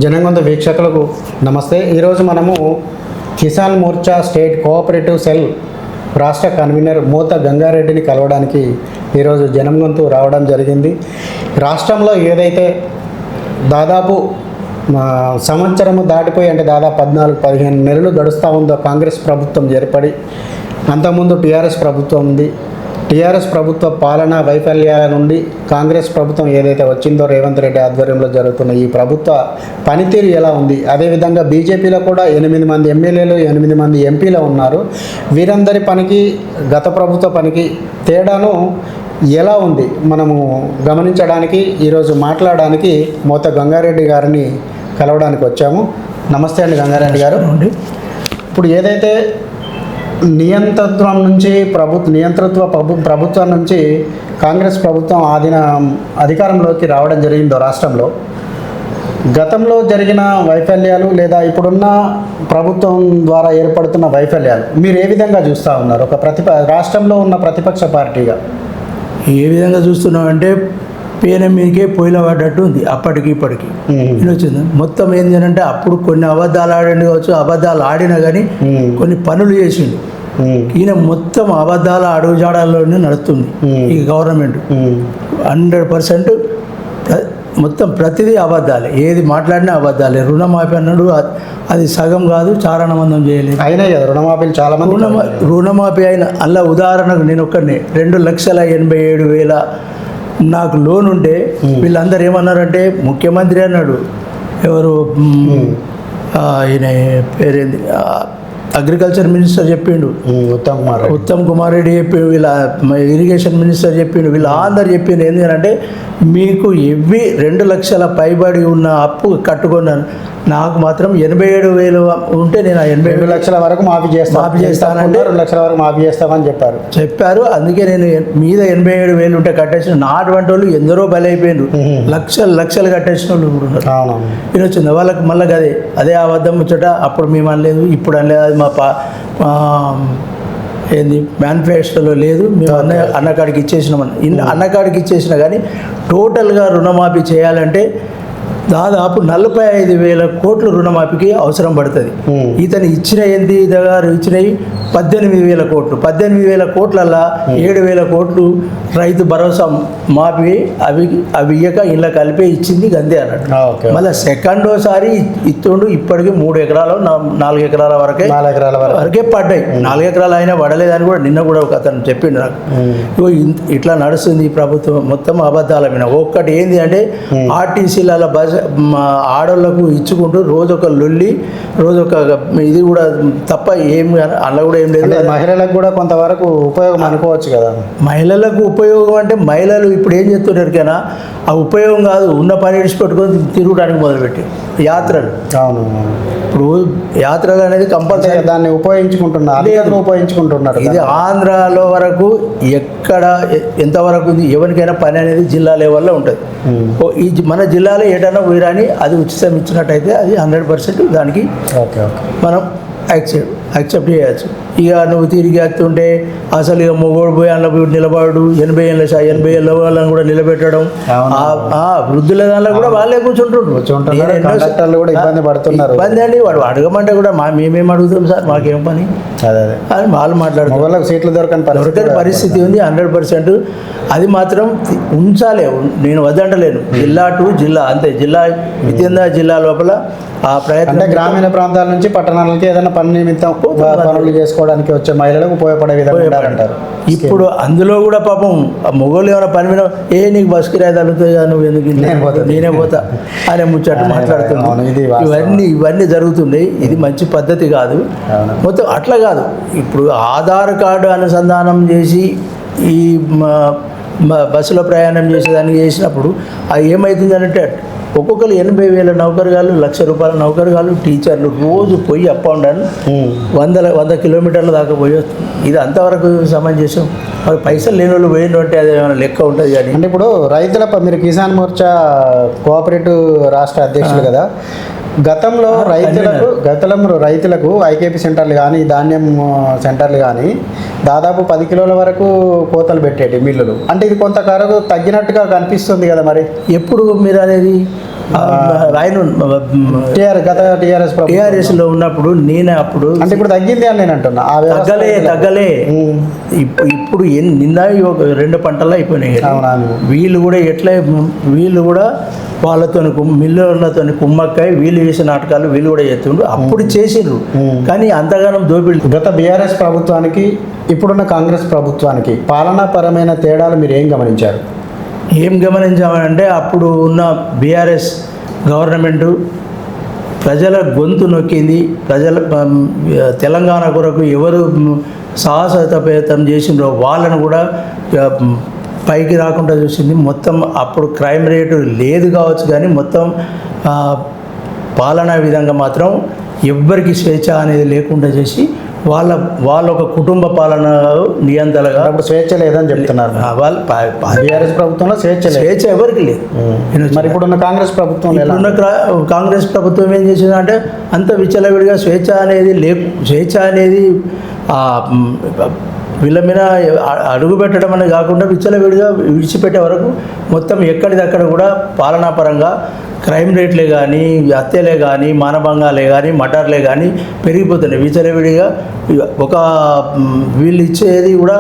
జనగొంద వీక్షకులకు నమస్తే. ఈరోజు మనము Kisan Morcha state cooperative cell రాష్ట్ర కన్వీనర్ మోత గంగారెడ్డిని కలవడానికి ఈరోజు జనగొంతు రావడం జరిగింది. రాష్ట్రంలో ఏదైతే దాదాపు సంవత్సరము దాటిపోయి అంటే దాదాపు 14-15 నెలలు గడుస్తూ ఉందో కాంగ్రెస్ ప్రభుత్వం ఏర్పడి, అంతకుముందు టీఆర్ఎస్ ప్రభుత్వం ఉంది. టీఆర్ఎస్ ప్రభుత్వ పాలనా వైఫల్యాల నుండి కాంగ్రెస్ ప్రభుత్వం ఏదైతే వచ్చిందో రేవంత్ రెడ్డి ఆధ్వర్యంలో జరుగుతున్న ఈ ప్రభుత్వ పనితీరు ఎలా ఉంది, అదేవిధంగా బీజేపీలో కూడా 8 మంది ఎమ్మెల్యేలు 8 మంది ఎంపీలు ఉన్నారు. వీరందరి పనికి గత ప్రభుత్వ పనికి తేడాను ఎలా ఉంది మనము గమనించడానికి ఈరోజు మాట్లాడడానికి మోత గంగారెడ్డి గారిని కలవడానికి వచ్చాము. నమస్తే అండి గంగారెడ్డి గారు. ఇప్పుడు ఏదైతే నియంతృత్వం నుంచి ప్రభుత్వం నుంచి కాంగ్రెస్ ప్రభుత్వం అధికారంలోకి రావడం జరిగిందో రాష్ట్రంలో, గతంలో జరిగిన వైఫల్యాలు లేదా ఇప్పుడున్న ప్రభుత్వం ద్వారా ఏర్పడుతున్న వైఫల్యాలు మీరు ఏ విధంగా చూస్తూ ఉన్నారు? ఒక రాష్ట్రంలో ఉన్న ప్రతిపక్ష పార్టీగా ఏ విధంగా చూస్తున్నామంటే పేన మీదకే పొయ్యిలో పడ్డట్టు ఉంది. అప్పటికి ఇప్పటికి వచ్చింది మొత్తం ఏంటి అంటే అప్పుడు కొన్ని అబద్ధాలు ఆడండి కావచ్చు, అబద్ధాలు ఆడినా కానీ కొన్ని పనులు చేసిండు. ఈయన మొత్తం అబద్ధాల అడుగుజాడల్లోనే నడుస్తుంది ఈ గవర్నమెంట్. 100% మొత్తం ప్రతిదీ అబద్ధాలే, ఏది మాట్లాడినా అబద్ధాలే. రుణమాఫీ అన్నాడు, అది సగం కాదు చారణమందం చేయలేదు. అయినా కదా రుణమాఫీలు చాలా మంది రుణమాఫీ అయిన అలా ఉదాహరణకు నేను ఒక్కడిని 2,87,000 నాకు లోన్ ఉంటే వీళ్ళందరూ ఏమన్నారంటే ముఖ్యమంత్రి అన్నాడు, ఎవరు ఈయన పేరేంది, అగ్రికల్చర్ మినిస్టర్ చెప్పిండు, ఉత్తమ్ కుమార్ రెడ్డి చెప్పిండు, వీళ్ళ ఇరిగేషన్ మినిస్టర్ చెప్పిండు, వీళ్ళు అందరు చెప్పిండు ఏంటి అంటే మీకు 2 లక్షల పైబడి ఉన్న అప్పు కట్టుకున్నాను, నాకు మాత్రం 87,000 ఉంటే నేను 87 లక్షల వరకు మాఫీ చేస్తానంటే 2 లక్షల వరకు మాఫీ చేస్తామని చెప్పారు. అందుకే నేను మీద 87,000 ఉంటే కట్టేసిన. నా అటువంటి వాళ్ళు ఎందరో బలైపోయినారు, లక్షలు కట్టేసిన వాళ్ళు కూడా ఉన్నారు. ఇది వచ్చింది వాళ్ళకి మళ్ళీ అదే అబద్ధం ముచ్చట. అప్పుడు మేము అనలేదు, ఇప్పుడు అనలేదు, అది మా ఏంది మేనిఫెస్టోలో లేదు, మేము అన్నకాడికి ఇచ్చేసినామని. అన్నకాడికి ఇచ్చేసినా కానీ టోటల్గా రుణమాఫీ చేయాలంటే దాదాపు 45,000 కోట్లు రుణమాఫీకి అవసరం పడుతుంది. ఇతను ఇచ్చిన గారు ఇచ్చినవి 18,000 కోట్లు. 18,000 కోట్లల్లా 7,000 కోట్లు రైతు భరోసా మాఫీ అవి ఇయ్యక ఇలా కలిపే ఇచ్చింది గందే అన్నట్టు. మళ్ళీ సెకండోసారి ఇస్తుండు. ఇప్పటికీ 3 ఎకరాలు 4 ఎకరాల వరకే పడ్డాయి. 4 ఎకరాలు అయినా పడలేదని కూడా నిన్న కూడా ఒక అతను చెప్పిండు నాకు. ఇట్లా నడుస్తుంది ఈ ప్రభుత్వం, మొత్తం అబద్ధాల మీద. ఒక్కటి ఏంది అంటే ఆర్టీసీల బస్ ఆడోళ్లకు ఇచ్చుకుంటూ రోజొక లొల్లి, రోజొక ఇది కూడా తప్ప ఏం అలా కూడా ఏం లేదు. మహిళలకు కూడా కొంతవరకు ఉపయోగం అనుకోవచ్చు కదా. మహిళలకు ఉపయోగం అంటే మహిళలు ఇప్పుడు ఏం చేస్తున్నారు కన్నా, ఆ ఉపయోగం కాదు, ఉన్న పని విడిచిపెట్టుకొని తిరగడానికి మొదలుపెట్టి యాత్రలు. అవును, ఇప్పుడు యాత్రలు అనేది కంపల్సరీ దాన్ని ఉపయోగించుకుంటున్నారు. ఇది ఆంధ్రాలో వరకు ఎక్కడ ఎంతవరకు ఉంది, ఎవరికైనా పని అనేది జిల్లా లెవెల్లో ఉంటుంది. ఈ మన జిల్లాలో ఏటైనా పోయిరాని అది ఉచితం ఇచ్చినట్టయితే అది 100% దానికి మనం యాక్సెప్ట్ చేయవచ్చు. ఇక నువ్వు తిరిగి వస్తుంటే అసలు ఇక మొగోడు పోయి అందులో నిలబడు, 80 ఏళ్ళ వాళ్ళని కూడా నిలబెట్టడం, వృద్ధుల దానిలో కూడా వాళ్ళే ఇబ్బంది అండి. వాడు అడగమంటే కూడా మేమేం అడుగుతాం సార్, మాకేం పని అని వాళ్ళు మాట్లాడుతున్నారు. సీట్లు దొరకని పరిస్థితి ఉంది 100%. అది మాత్రం ఉంచాలి, నేను వద్దంటలేను. జిల్లా టు జిల్లా అంతే. జిల్లా లోపల ఆ ప్రయత్నం అంటే గ్రామీణ ప్రాంతాల నుంచి పట్టణాలకి ఏదైనా పని నిమిత్తం పనులు చేసుకోవడానికి వచ్చే మహిళలకు ఉపయోగపడే విధంగా అంటారు. ఇప్పుడు అందులో కూడా పాపం మొగోళ్ళు ఏమైనా పని మీద నీకు బస్ కిరాయి తగ్గుతుంది, నువ్వు ఎందుకు నేనే పోతా అనే ముచ్చట మాట్లాడుతున్నాను. ఇవన్నీ జరుగుతున్నాయి. ఇది మంచి పద్ధతి కాదు. మొత్తం అట్లా కాదు. ఇప్పుడు ఆధార్ కార్డు అనుసంధానం చేసి ఈ బస్సులో ప్రయాణం చేసేదానికి చేసినప్పుడు అది ఏమవుతుంది అంటే ఒక్కొక్కరు 80,000 నౌకరుగాళ్ళు, ₹1,00,000 నౌకరుగాళ్ళు, టీచర్లు రోజు పోయి అప్ అండ్ డౌన్ 100 కిలోమీటర్ల దాకా పోయి వస్తుంది. ఇది అంతవరకు సమంజసం. మరి పైసలు లేని వాళ్ళు పోయిన అంటే అది ఏమైనా లెక్క ఉంటుంది. కానీ అంటే ఇప్పుడు మీరు కిసాన్ మోర్చా కోఆపరేటివ్ రాష్ట్ర అధ్యక్షులు కదా, గతంలో రైతులకు ఐకేపీ సెంటర్లు కానీ ధాన్యం సెంటర్లు కానీ దాదాపు 10 కిలోల వరకు కోతలు పెట్టేటి మిల్లులు. అంటే ఇది కొంతవరకు తగ్గినట్టుగా కనిపిస్తుంది కదా. మరి ఎప్పుడు మీరు అనేది ఆయన గత టీఆర్ఎస్ టీఆర్ఎస్లో ఉన్నప్పుడు నేనే అప్పుడు అంటే ఇప్పుడు తగ్గింది అని నేను అంటున్నా ఆ వ్యవస్థ తగ్గలే ఇప్పుడు నిన్న ఒక 2 పంటలు అయిపోయినాయి. వీళ్ళు కూడా వీళ్ళు కూడా వాళ్ళతో మిల్లర్లతో కుమ్మక్కాయ వీళ్ళు వేసే నాటకాలు వీళ్ళు కూడా చేస్తుండ్రు. అప్పుడు చేసిండ్రు కానీ అంతగానం దోపిడీ. గత బీఆర్ఎస్ ప్రభుత్వానికి ఇప్పుడున్న కాంగ్రెస్ ప్రభుత్వానికి పాలనాపరమైన తేడాలు మీరు ఏం గమనించారు? ఏం గమనించామంటే అప్పుడు ఉన్న బీఆర్ఎస్ గవర్నమెంటు ప్రజల గొంతు నొక్కింది. తెలంగాణ కొరకు ఎవరు సాహసోపేతం చేసిండ్రో వాళ్ళను కూడా పైకి రాకుండా చూసింది. మొత్తం అప్పుడు క్రైమ్ రేటు లేదు కావచ్చు కానీ మొత్తం పాలనా విధంగా మాత్రం ఎవ్వరికి స్వేచ్ఛ అనేది లేకుండా చేసి వాళ్ళ ఒక కుటుంబ పాలన నియంత్రణగా. అప్పుడు స్వేచ్ఛ లేదని చెప్తున్నారు వాళ్ళు బీఆర్ఎస్ ప్రభుత్వంలో స్వేచ్ఛ ఎవరికి లేదు. మరి ఇప్పుడున్న కాంగ్రెస్ ప్రభుత్వం కాంగ్రెస్ ప్రభుత్వం ఏం చేసిందంటే అంత విచ్చలవిడిగా స్వేచ్ఛ అనేది వీళ్ళ మీద అడుగు పెట్టడం అనేది కాకుండా విచ్చలవిడిగా విడిచిపెట్టే వరకు మొత్తం ఎక్కడిదక్కడ కూడా పాలనాపరంగా క్రైమ్ రేట్లే కానీ హత్యలే కానీ మానభంగాలే కానీ మర్డర్లే కానీ పెరిగిపోతున్నాయి విచ్చలవిడిగా. ఒక వీళ్ళు ఇచ్చేది కూడా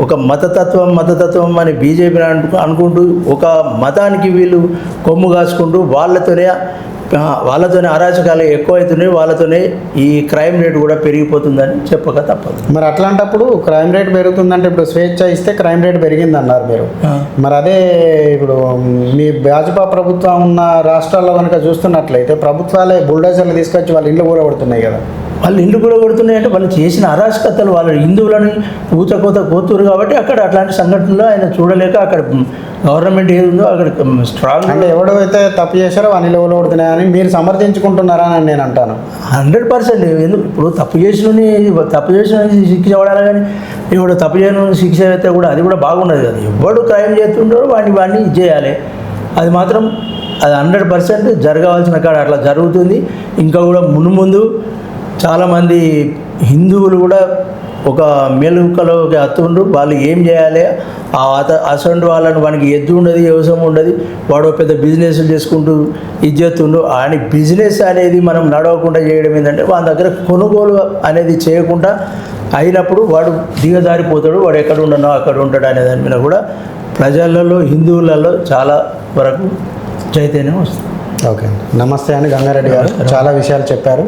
ఒక మతతత్వం అని బీజేపీ అనుకుంటూ ఒక మతానికి వీళ్ళు కొమ్ము కాసుకుంటూ వాళ్ళతోనే అరాచకాలు ఎక్కువవుతున్నాయి. వాళ్ళతోనే ఈ క్రైమ్ రేట్ కూడా పెరిగిపోతుందని చెప్పక తప్పదు. మరి అట్లాంటప్పుడు క్రైమ్ రేట్ పెరుగుతుందంటే ఇప్పుడు స్వేచ్ఛ ఇస్తే క్రైమ్ రేట్ పెరిగింది అన్నారు మీరు. మరి అదే ఇప్పుడు మీ భాజపా ప్రభుత్వం ఉన్న రాష్ట్రాల్లో కనుక చూస్తున్నట్లయితే ప్రభుత్వాలే బుల్డోజర్లు తీసుకొచ్చి వాళ్ళ ఇళ్ళు కూడా పడుతున్నాయి కదా. వాళ్ళు ఇల్లు కూడా కొడుతున్నాయంటే వాళ్ళు చేసిన అరాచకతలు వాళ్ళు హిందువులను ఊచకోత కోతురు కాబట్టి అక్కడ అట్లాంటి సంఘటనలు ఆయన చూడలేక అక్కడ గవర్నమెంట్ ఏది ఉందో అక్కడ స్ట్రాంగ్. అంటే ఎవడైతే తప్పు చేశారో వాని లెవెల్ కొడుతున్నాయని మీరు సమర్థించుకుంటున్నారా అని నేను అంటాను. 100% ఎందుకు ఇప్పుడు తప్పు చేసిన శిక్ష పడాలి కానీ ఇప్పుడు తప్పు చేయని శిక్ష అయితే కూడా అది కూడా బాగున్నది కదా. ఎవడు క్రైమ్ చేస్తుంటారో వాడిని ఇది చేయాలి. అది మాత్రం అది 100% జరగవలసిన కాడ అట్లా జరుగుతుంది. ఇంకా కూడా ముందు చాలామంది హిందువులు కూడా ఒక మెలుకలోకి అత్తుండ్రు. వాళ్ళు ఏం చేయాలి అసంటి వాళ్ళని వానికి ఎద్దు ఉండదు వ్యవసాయం ఉండదు. వాడు పెద్ద బిజినెస్లు చేసుకుంటూ ఇది చేస్తుండ్రు. అని బిజినెస్ అనేది మనం నడవకుండా చేయడం ఏంటంటే వాళ్ళ దగ్గర కొనుగోలు అనేది చేయకుండా అయినప్పుడు వాడు దిగజారిపోతాడు. వాడు ఎక్కడ ఉండనో అక్కడ ఉంటాడు అనే దాని మీద కూడా ప్రజలలో హిందువులలో చాలా వరకు చైతన్యం వస్తుంది. ఓకే, నమస్తే అండి గంగారెడ్డి గారు, చాలా విషయాలు చెప్పారు.